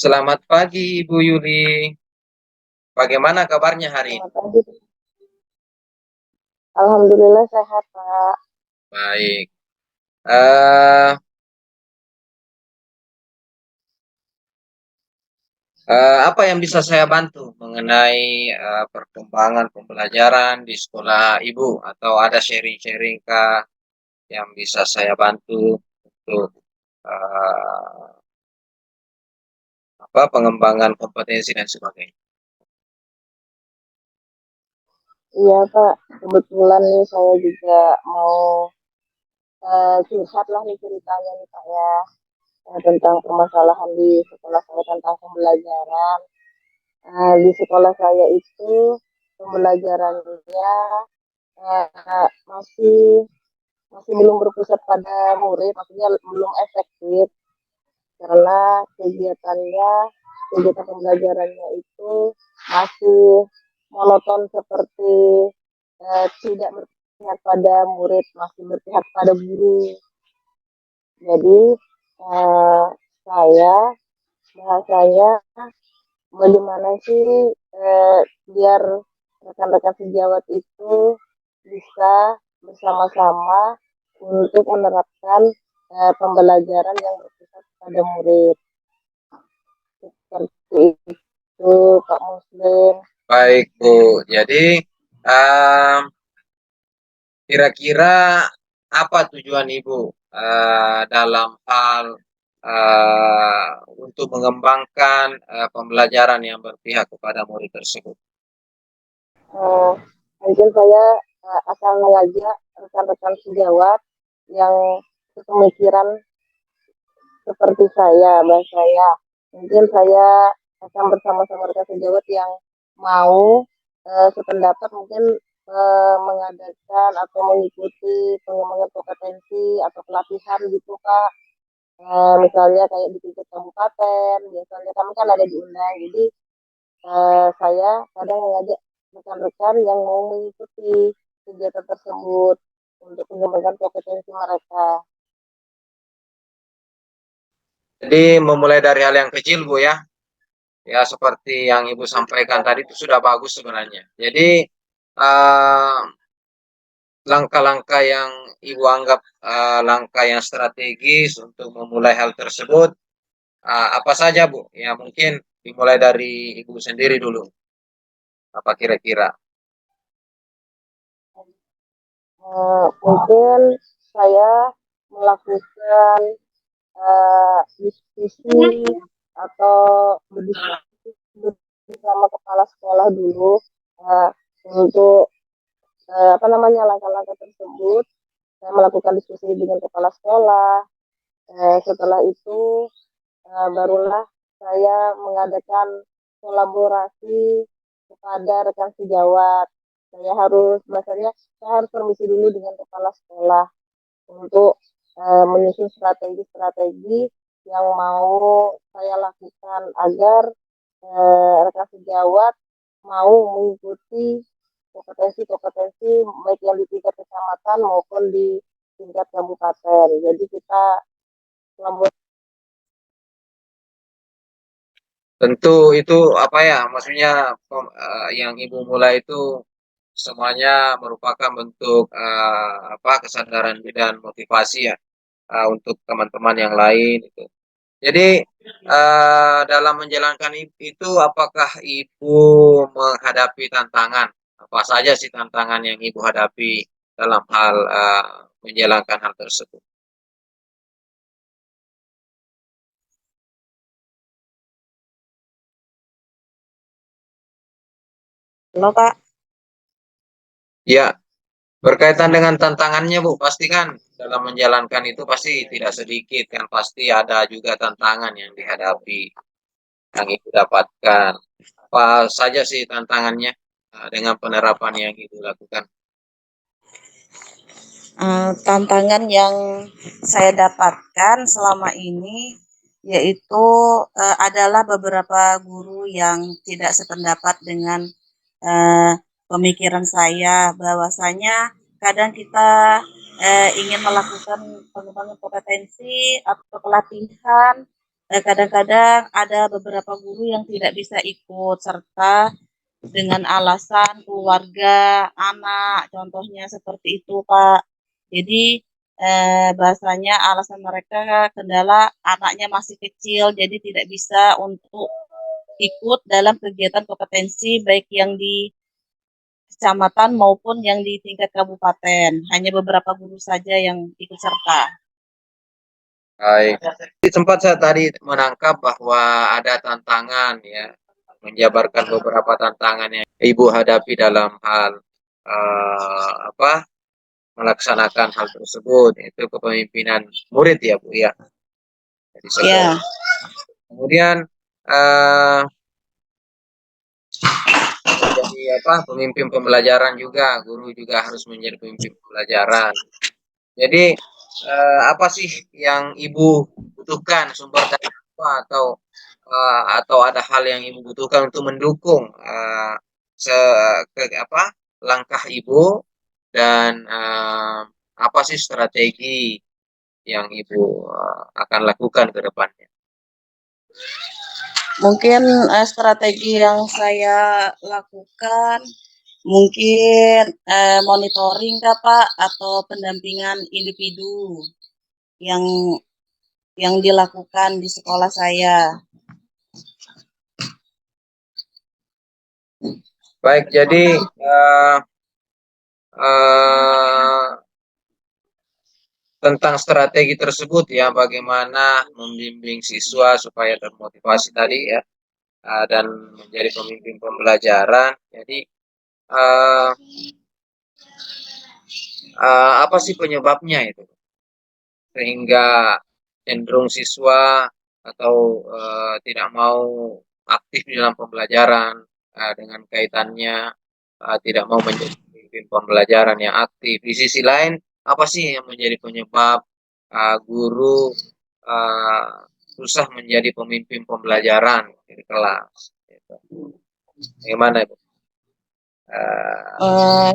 Selamat pagi Ibu Yuli. Bagaimana kabarnya hari ini? Selamat pagi. Alhamdulillah sehat, Pak. Baik. Eh, apa yang bisa saya bantu mengenai perkembangan pembelajaran di sekolah Ibu atau ada sharing-sharing kah yang bisa saya bantu untuk eh, pengembangan kompetensi dan sebagainya. Iya, Pak. Kebetulan nih saya juga mau curhat lah nih ceritanya nih, Pak ya. Tentang permasalahan di sekolah saya tentang pembelajaran. Di sekolah saya itu pembelajarannya masih masih belum berpusat pada murid, maksudnya belum efektif karena kegiatan pembelajarannya itu masih monoton seperti tidak berpihak pada murid, masih berpihak pada guru. Jadi eh, saya bahasanya bagaimana sih biar rekan-rekan sejawat itu bisa bersama-sama untuk menerapkan pembelajaran yang berpusat pada murid. Seperti itu, Pak Muslim. Baik Bu. Jadi kira-kira apa tujuan Ibu dalam hal eh, untuk mengembangkan pembelajaran yang berpihak kepada murid tersebut? Eh, Mungkin saya akan mengajak rekan-rekan sejawat yang sepemikiran seperti saya. Mungkin saya akan bersama-sama rekan sejawat yang mau sependapat mungkin mengadakan atau mengikuti pengembangan kompetensi atau pelatihan gitu Pak. Misalnya kayak di tingkat kabupaten, biasanya kami kan ada diundang, jadi saya kadang mengajak rekan-rekan yang mau mengikuti kegiatan tersebut untuk mengembangkan kompetensi mereka. Jadi memulai dari hal yang kecil Bu ya, ya seperti yang Ibu sampaikan tadi itu sudah bagus sebenarnya. Jadi eh, langkah-langkah yang Ibu anggap langkah yang strategis untuk memulai hal tersebut apa saja Bu? Ya mungkin dimulai dari Ibu sendiri dulu. Apa kira-kira? Mungkin saya melakukan diskusi atau berdiskusi bersama kepala sekolah dulu uh, untuk apa namanya langkah-langkah tersebut. Saya melakukan diskusi dengan kepala sekolah. Setelah itu barulah saya mengadakan kolaborasi kepada rekan sejawat. Saya harus permisi dulu dengan kepala sekolah untuk menyusun strategi-strategi yang mau saya lakukan agar rekan sejawat mau mengikuti kompetensi-kompetensi baik yang di tingkat kecamatan maupun di tingkat kabupaten. Jadi kita membuat Tentu itu apa ya, maksudnya yang Ibu mulai itu semuanya merupakan bentuk kesadaran dan motivasi ya untuk teman-teman yang lain itu. Jadi dalam menjalankan itu apakah Ibu menghadapi tantangan? Apa saja sih tantangan yang Ibu hadapi dalam hal menjalankan hal tersebut? Halo Pak. Ya, berkaitan dengan tantangannya Bu, pasti kan dalam menjalankan itu pasti tidak sedikit kan, pasti ada juga tantangan yang dihadapi, yang Ibu dapatkan. Apa saja sih tantangannya dengan penerapan yang Ibu lakukan? Tantangan yang saya dapatkan selama ini yaitu adalah beberapa guru yang tidak sependapat dengan eh, pemikiran saya bahwasanya kadang kita ingin melakukan pengembangan kompetensi atau pelatihan kadang-kadang ada beberapa guru yang tidak bisa ikut serta dengan alasan keluarga, anak, contohnya seperti itu, Pak. Jadi bahasanya alasan mereka kendala anaknya masih kecil, jadi tidak bisa untuk ikut dalam kegiatan kompetensi baik yang di kecamatan maupun yang di tingkat kabupaten. Hanya beberapa guru saja yang ikut serta. Baik. Di tempat saya tadi menangkap bahwa ada tantangan ya, menjabarkan beberapa tantangan yang Ibu hadapi dalam hal apa melaksanakan hal tersebut, itu kepemimpinan murid ya Bu ya, di sekolah. Ya, Kemudian eh, menjadi apa pemimpin pembelajaran juga, guru juga harus menjadi pemimpin pembelajaran. Jadi apa sih yang Ibu butuhkan, sumber daya apa atau ada hal yang Ibu butuhkan untuk mendukung se apa langkah Ibu dan apa sih strategi yang Ibu akan lakukan ke depannya? mungkin strategi yang saya lakukan mungkin monitoring Kak Pak atau pendampingan individu yang dilakukan di sekolah saya. Baik, jadi eh, tentang strategi tersebut ya, bagaimana membimbing siswa supaya termotivasi tadi ya, dan menjadi pemimpin pembelajaran. Jadi uh, apa sih penyebabnya itu sehingga cenderung siswa atau tidak mau aktif di dalam pembelajaran dengan kaitannya tidak mau menjadi pemimpin pembelajaran yang aktif. Di sisi lain, apa sih yang menjadi penyebab guru uh, susah menjadi pemimpin pembelajaran di kelas? Gitu. Bagaimana itu? Eh,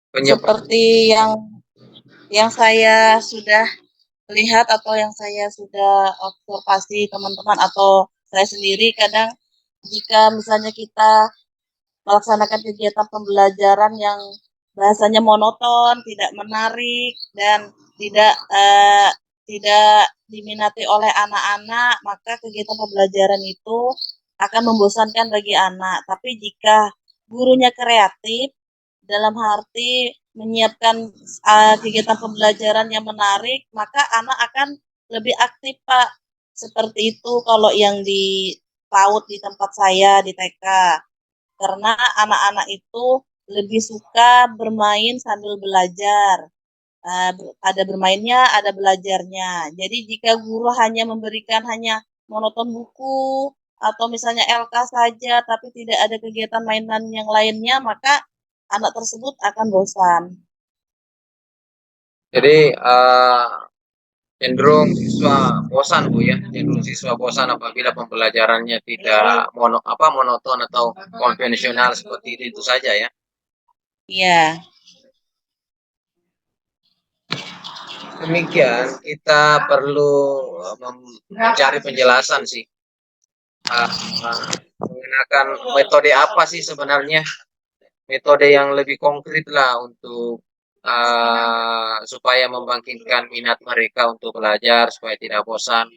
Penyebab. seperti yang saya sudah lihat atau yang saya sudah observasi teman-teman atau saya sendiri kadang jika misalnya kita melaksanakan kegiatan pembelajaran yang bahasanya monoton, tidak menarik dan tidak diminati oleh anak-anak, maka kegiatan pembelajaran itu akan membosankan bagi anak. Tapi jika gurunya kreatif, dalam arti menyiapkan kegiatan pembelajaran yang menarik, maka anak akan lebih aktif, Pak. Seperti itu kalau yang di PAUD di tempat saya di TK. Karena anak-anak itu lebih suka bermain sambil belajar. Ada bermainnya, ada belajarnya. Jadi jika guru hanya memberikan hanya monoton buku atau misalnya LK saja, tapi tidak ada kegiatan mainan yang lainnya, maka anak tersebut akan bosan. Jadi cenderung siswa bosan Bu ya, cenderung siswa bosan apabila pembelajarannya tidak monoton atau konvensional seperti itu saja ya. Iya, Demikian kita perlu mencari penjelasan sih, uh, menggunakan metode apa sih sebenarnya, metode yang lebih konkret lah untuk supaya membangkitkan minat mereka untuk belajar supaya tidak bosan.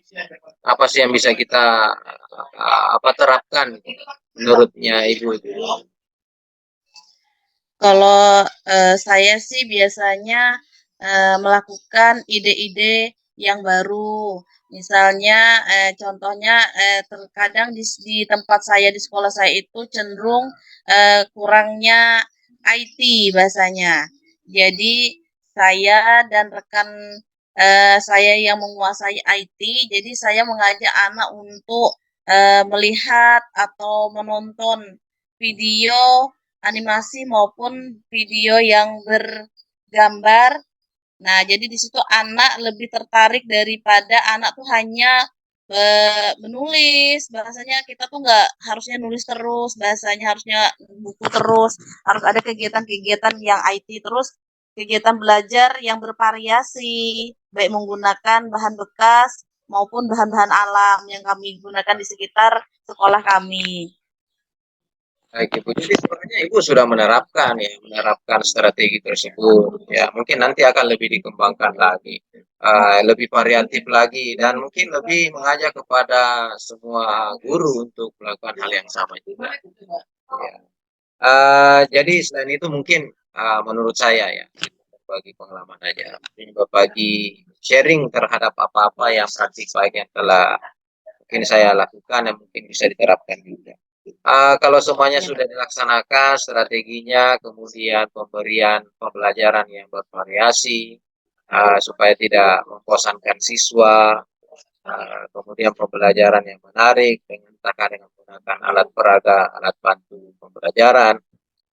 Apa sih yang bisa kita terapkan menurutnya Ibu itu? kalau saya sih biasanya melakukan ide-ide yang baru. Misalnya, contohnya terkadang di tempat saya di sekolah saya itu cenderung kurangnya IT bahasanya. Jadi saya dan rekan saya yang menguasai IT, jadi saya mengajak anak untuk melihat atau menonton video animasi maupun video yang bergambar. Nah, jadi di situ anak lebih tertarik daripada anak tuh hanya menulis. Bahasanya kita tuh nggak harusnya nulis terus, bahasanya harusnya buku terus, harus ada kegiatan-kegiatan yang IT terus, kegiatan belajar yang bervariasi, baik menggunakan bahan bekas maupun bahan-bahan alam yang kami gunakan di sekitar sekolah kami. Baik Ibu, jadi sebenarnya Ibu sudah menerapkan strategi tersebut. Ya, mungkin nanti akan lebih dikembangkan lagi, lebih variatif lagi, dan mungkin lebih mengajak kepada semua guru untuk melakukan hal yang sama juga. Ya. Jadi selain itu mungkin menurut saya ya, bagi pengalaman aja, ini berbagi sharing terhadap apa-apa yang praktik baik yang telah mungkin saya lakukan dan mungkin bisa diterapkan juga. Kalau semuanya Ya, sudah dilaksanakan, strateginya, kemudian pemberian pembelajaran yang bervariasi, supaya tidak membosankan siswa, kemudian pembelajaran yang menarik, dengan menggunakan alat peraga, alat bantu pembelajaran.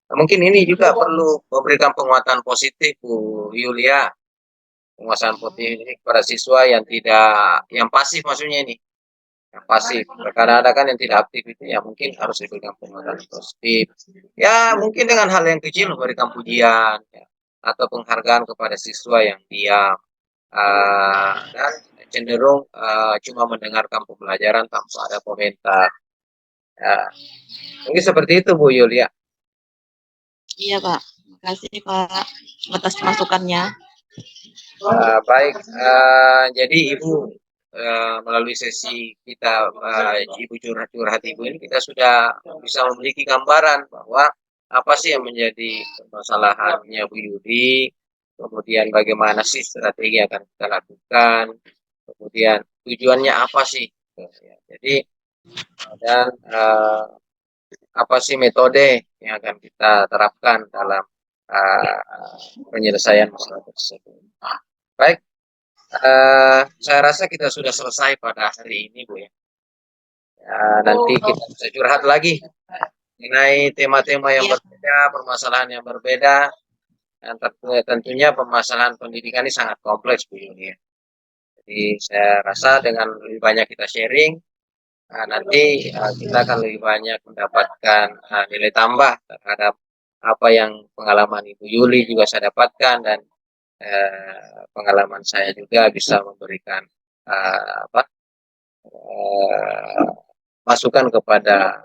Nah, mungkin ini juga perlu memberikan penguatan positif, Bu Yulia, penguasaan positif kepada siswa yang tidak, yang pasif maksudnya ini, yang pasif. Karena ada kan yang tidak aktif itu ya mungkin harus diberikan penguatan positif. Ya mungkin dengan hal yang kecil memberikan pujian ya, atau penghargaan kepada siswa yang diam, dan cenderung cuma mendengarkan pembelajaran tanpa ada komentar. Ya, mungkin seperti itu Bu Yulia. iya Pak. Terima kasih Pak atas masukannya. Baik, jadi Ibu, melalui sesi kita, Ibu curhat-curhat Ibu ini, kita sudah bisa memiliki gambaran bahwa apa sih yang menjadi permasalahannya Bu Yudi, kemudian bagaimana sih strategi yang akan kita lakukan, kemudian tujuannya apa sih, gitu ya. Jadi dan apa sih metode yang akan kita terapkan dalam uh, penyelesaian masalah tersebut. Baik, saya rasa kita sudah selesai pada hari ini, Bu ya. Nanti kita bisa curhat lagi mengenai tema-tema yang Iya, berbeda, permasalahan yang berbeda, dan tentunya permasalahan pendidikan ini sangat kompleks, Bu Yuni. Jadi saya rasa dengan lebih banyak kita sharing, nanti kita akan lebih banyak mendapatkan nilai tambah terhadap apa yang pengalaman Ibu Yuli juga saya dapatkan, dan pengalaman saya juga bisa memberikan apa masukan kepada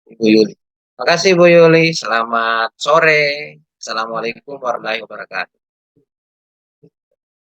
Ibu Yuli. Terima kasih Bu Yuli. Selamat sore. Assalamualaikum warahmatullahi wabarakatuh.